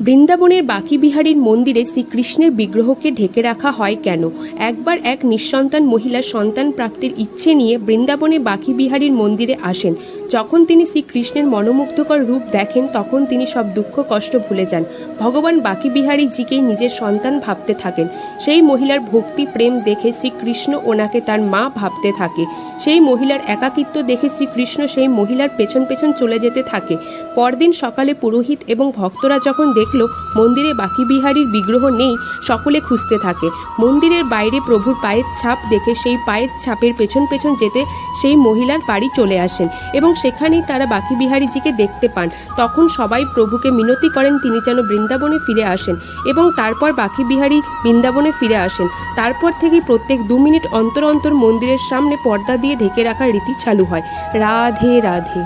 বৃন্দাবনের বাঁকি বিহারীর মন্দিরে শ্রীকৃষ্ণের বিগ্রহকে ঢেকে রাখা হয় কেন? একবার এক নিঃসন্তান মহিলা সন্তান প্রাপ্তির ইচ্ছে নিয়ে বৃন্দাবনে বাঁকি বিহারীর মন্দিরে আসেন। যখন তিনি শ্রীকৃষ্ণের মনোমুগ্ধকর রূপ দেখেন তখন তিনি সব দুঃখ কষ্ট ভুলে যান। ভগবান বাঁকি বিহারীজিকেই নিজের সন্তান ভাবতে থাকেন। সেই মহিলার ভক্তি প্রেম দেখে শ্রীকৃষ্ণ ওনাকে তার মা ভাবতে থাকে। সেই মহিলার একাকিত্ব দেখে শ্রীকৃষ্ণ সেই মহিলার পেছন পেছন চলে যেতে থাকে। পরদিন সকালে পুরোহিত এবং ভক্তরা যখন দেখলো মন্দিরে বাঁকি বিহারীর বিগ্রহ নেই, সকলে খুঁজতে থাকে। মন্দিরের বাইরে প্রভুর পায়ের ছাপ দেখে সেই পায়ের ছাপের পেছন পেছন যেতে সেই মহিলার বাড়ি চলে আসেন এবং সেখানেই তারা বাঁকি বিহারীজিকে দেখতে পান। তখন সবাই প্রভুকে মিনতি করেন তিনি যেন বৃন্দাবনে ফিরে আসেন এবং তারপর বাঁকি বিহারী বৃন্দাবনে ফিরে আসেন। তারপর থেকেই প্রত্যেক 2 মিনিট অন্তর অন্তর মন্দিরের সামনে পর্দা দিয়ে ঢেকে রাখার রীতি চালু হয়। রাধে রাধে।